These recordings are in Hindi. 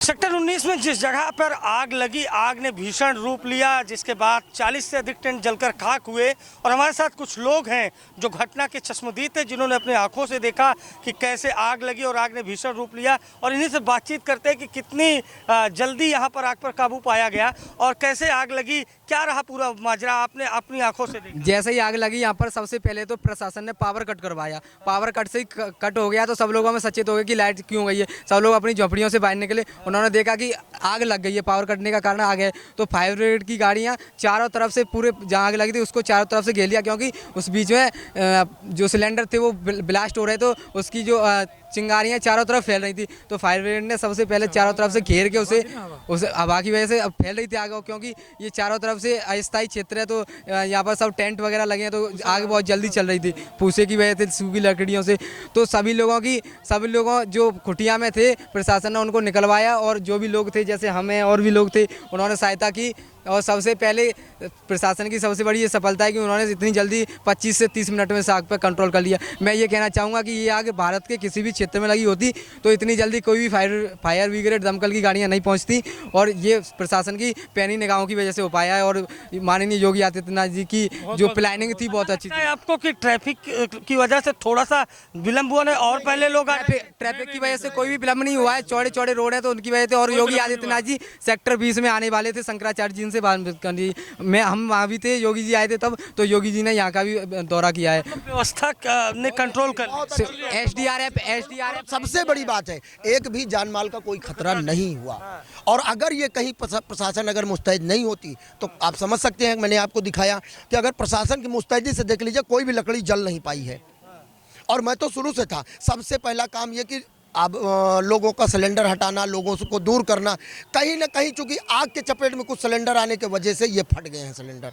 सेक्टर 19 में जिस जगह पर आग लगी, आग ने भीषण रूप लिया, जिसके बाद 40 से अधिक टेंट जलकर खाक हुए। और हमारे साथ कुछ लोग हैं जो घटना के चश्मदीद थे, जिन्होंने अपने आंखों से देखा कि कैसे आग लगी और आग ने भीषण रूप लिया। और इन्हीं से बातचीत करते हैं कि कितनी जल्दी यहाँ पर आग पर काबू पाया गया और कैसे आग लगी, क्या रहा पूरा माजरा, आपने अपनी आंखों से देखा। जैसे ही आग लगी यहाँ पर सबसे पहले तो प्रशासन ने पावर कट करवाया। पावर कट से ही कट हो गया तो सब लोगों में सचेत हो गए कि लाइट क्यों गई है। सब लोग अपनी झोपड़ियों से बाहर निकले, उन्होंने देखा कि आग लग गई है, पावर कटने का कारण आग है। तो फायर ब्रिगेड की गाड़ियाँ चारों तरफ से, पूरे जहाँ आग लगी थी उसको चारों तरफ से घेर लिया, क्योंकि उस बीच में जो सिलेंडर थे वो ब्लास्ट हो रहे, तो उसकी जो चिंगारियाँ चारों तरफ फैल रही थी। तो फायर ब्रिगेड ने सबसे पहले चारों तरफ से घेर के उसे हवा की वजह से अब फैल रही थी आग, क्योंकि ये चारों तरफ से अस्थायी क्षेत्र है, तो यहाँ पर सब टेंट वगैरह लगे हैं, तो आग बहुत जल्दी चल रही थी पूसे की वजह से, सूखी लकड़ियों से। तो सभी लोगों जो कुटिया में थे, प्रशासन ने उनको निकलवाया, और जो भी लोग थे जैसे हमें और भी लोग थे, उन्होंने सहायता की। और सबसे पहले प्रशासन की सबसे बड़ी ये सफलता है कि उन्होंने इतनी जल्दी 25 से 30 मिनट में इस आग पर कंट्रोल कर लिया। मैं ये कहना चाहूँगा कि ये आग भारत के किसी भी क्षेत्र में लगी होती तो इतनी जल्दी कोई भी फायर ब्रिगेड दमकल की गाड़ियाँ नहीं पहुँचती, और ये प्रशासन की पैनी निगाहों की वजह से हो पाया है। और माननीय योगी आदित्यनाथ जी की जो प्लानिंग थी बहुत अच्छी थी। आपको कि ट्रैफिक की वजह से थोड़ा सा विलम्ब हुआ, और पहले लोग ट्रैफिक की वजह से कोई भी विलम्ब नहीं हुआ है, चौड़े चौड़े रोड है तो उनकी वजह से। और योगी आदित्यनाथ जी सेक्टर 20 में आने वाले थे, शंकराचार्य जी से हम वहाँ भी थे, योगी जी आए थे तब, तो योगी जी ने यहाँ का भी दौरा किया है। व्यवस्था ने कंट्रोल कर, एसडीआरएफ सबसे बड़ी बात है, एक भी जान माल का कोई खतरा नहीं हुआ। और अगर ये कहीं प्रशासन अगर मुस्तैद नहीं होती तो आप समझ सकते हैं, मैंने आपको दिखाया कि अगर प्रशासन की मुस्तैदी से देख लीजिए कोई भी लकड़ी जल नहीं पाई है। और मैं तो शुरू से था, सबसे पहला काम ये कि अब लोगों का सिलेंडर हटाना, लोगों को दूर करना। कहीं ना कहीं चूंकि आग के चपेट में कुछ सिलेंडर आने की वजह से ये फट गए हैं सिलेंडर,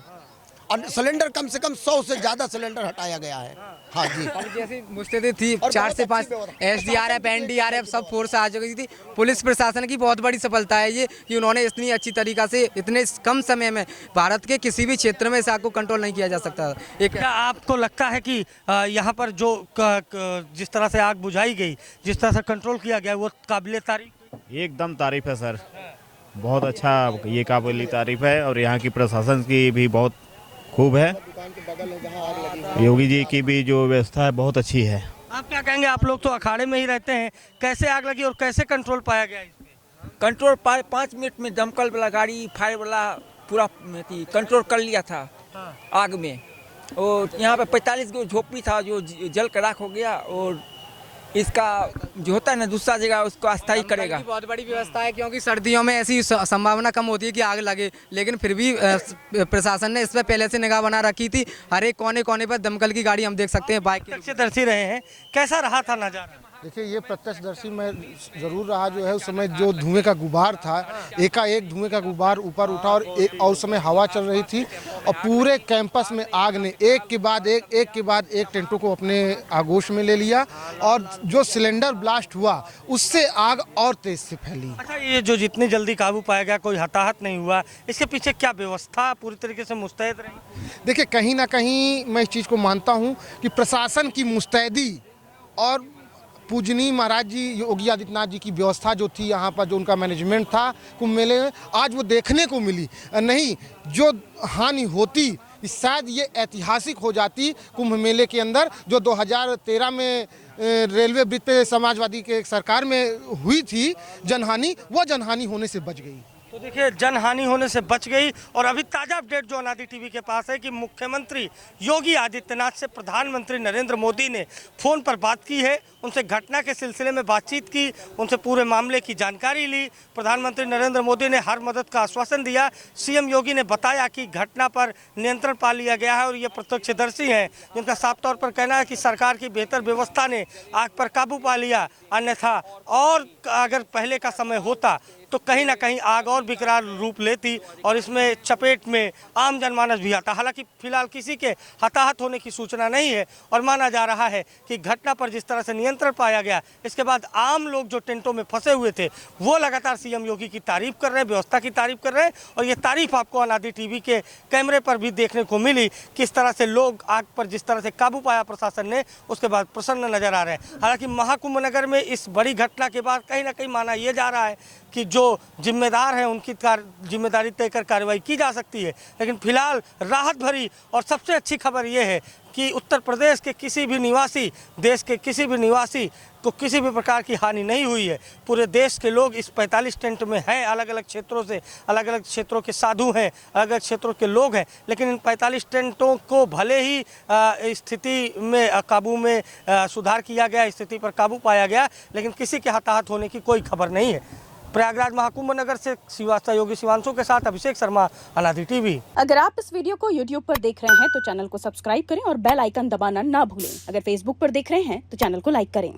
और सिलेंडर कम से कम 100 से ज़्यादा सिलेंडर हटाया गया है। हाँ जी, जैसी मुस्तैदी थी 4 से 5 एसडीआरएफ एनडीआरएफ सब फोर्स आ चुकी थी। पुलिस प्रशासन की बहुत बड़ी सफलता है ये कि उन्होंने इतनी अच्छी तरीक़ा से इतने कम समय में, भारत के किसी भी क्षेत्र में इस आग को कंट्रोल नहीं किया जा सकता। क्या आपको लगता है कि यहाँ पर जो जिस तरह से आग बुझाई गई, जिस तरह से कंट्रोल किया गया, वो काबिले तारीफ? एकदम तारीफ है सर, बहुत अच्छा, ये काबिल तारीफ है। और यहाँ की प्रशासन की भी बहुत खूब है, योगी जी की भी जो व्यवस्था है बहुत अच्छी है। आप क्या कहेंगे, आप लोग तो अखाड़े में ही रहते हैं, कैसे आग लगी और कैसे कंट्रोल पाया गया इसमें? कंट्रोल 5 मिनट में दमकल वाला गाड़ी, फायर वाला पूरा कंट्रोल कर लिया था आग में। और यहाँ पे 45 गो झोपड़ी था जो जल कर राख हो गया, और इसका जो होता है ना दूसरा जगह उसको अस्थायी करेगा। बहुत बड़ी व्यवस्था है, क्योंकि सर्दियों में ऐसी संभावना कम होती है कि आग लगे, लेकिन फिर भी प्रशासन ने इस पर पहले से निगाह बना रखी थी। हर एक कोने कोने पर दमकल की गाड़ी हम देख सकते हैं। बाइक प्रत्यक्षदर्शी रहे हैं, कैसा रहा था नजारा? देखिए, ये प्रत्यक्षदर्शी में ज़रूर रहा। जो है उस समय जो धुएं का गुबार था, एकाएक धुएं का गुबार ऊपर उठा, और उस समय हवा चल रही थी, और पूरे कैंपस में आग ने एक के बाद एक टेंटों को अपने आगोश में ले लिया। और जो सिलेंडर ब्लास्ट हुआ उससे आग और तेज से फैली। अच्छा, ये जो जितनी जल्दी काबू पाया गया, कोई हताहत नहीं हुआ, इसके पीछे क्या व्यवस्था पूरी तरीके से मुस्तैद रही? देखिए, कहीं ना कहीं मैं इस चीज़ को मानता हूँ कि प्रशासन की मुस्तैदी और पूजनीय महाराज जी योगी आदित्यनाथ जी की व्यवस्था जो थी, यहाँ पर जो उनका मैनेजमेंट था कुंभ मेले में, आज वो देखने को मिली। नहीं, जो हानि होती शायद ये ऐतिहासिक हो जाती कुंभ मेले के अंदर, जो 2013 में रेलवे ब्रिज पे समाजवादी के सरकार में हुई थी जनहानि, वो जनहानि होने से बच गई। तो देखिए, जनहानि होने से बच गई। और अभी ताज़ा अपडेट जो अनादि टीवी के पास है कि मुख्यमंत्री योगी आदित्यनाथ से प्रधानमंत्री नरेंद्र मोदी ने फ़ोन पर बात की है, उनसे घटना के सिलसिले में बातचीत की, उनसे पूरे मामले की जानकारी ली। प्रधानमंत्री नरेंद्र मोदी ने हर मदद का आश्वासन दिया। सीएम योगी ने बताया कि घटना पर नियंत्रण पा लिया गया है, और ये प्रत्यक्षदर्शी हैं जिनका साफ तौर पर कहना है कि सरकार की बेहतर व्यवस्था ने आग पर काबू पा लिया। अन्यथा और अगर पहले का समय होता तो कहीं ना कहीं आग और विकराल रूप लेती, और इसमें चपेट में आम जनमानस भी आता। हालांकि फिलहाल किसी के हताहत होने की सूचना नहीं है, और माना जा रहा है कि घटना पर जिस तरह से नियंत्रण पाया गया, इसके बाद आम लोग जो टेंटों में फंसे हुए थे वो लगातार सीएम योगी की तारीफ कर रहे हैं, व्यवस्था की तारीफ कर रहे हैं। और ये तारीफ आपको अनादि टीवी के कैमरे पर भी देखने को मिली, किस तरह से लोग आग पर जिस तरह से काबू पाया प्रशासन ने, उसके बाद प्रसन्न नजर आ रहे हैं। हालांकि महाकुंभ नगर में इस बड़ी घटना के बाद कहीं ना कहीं माना यह जा रहा है कि जो जिम्मेदार हैं उनकी जिम्मेदारी तय कर कार्रवाई की जा सकती है। लेकिन फिलहाल राहत भरी और सबसे अच्छी खबर ये है कि उत्तर प्रदेश के किसी भी निवासी, देश के किसी भी निवासी को किसी भी प्रकार की हानि नहीं हुई है। पूरे देश के लोग इस 45 टेंट में हैं, अलग अलग क्षेत्रों से, अलग अलग क्षेत्रों के साधु हैं, अलग अलग क्षेत्रों के लोग हैं। लेकिन इन 45 टेंटों को भले ही स्थिति में काबू में सुधार किया गया, स्थिति पर काबू पाया गया, लेकिन किसी के हताहत होने की कोई खबर नहीं है। प्रयागराज महाकुंभ नगर से श्रीवास्तव योगी शिवांशु के साथ अभिषेक शर्मा, अनादि टीवी। अगर आप इस वीडियो को YouTube पर देख रहे हैं तो चैनल को सब्सक्राइब करें और बेल आइकन दबाना ना भूलें। अगर Facebook पर देख रहे हैं तो चैनल को लाइक करें।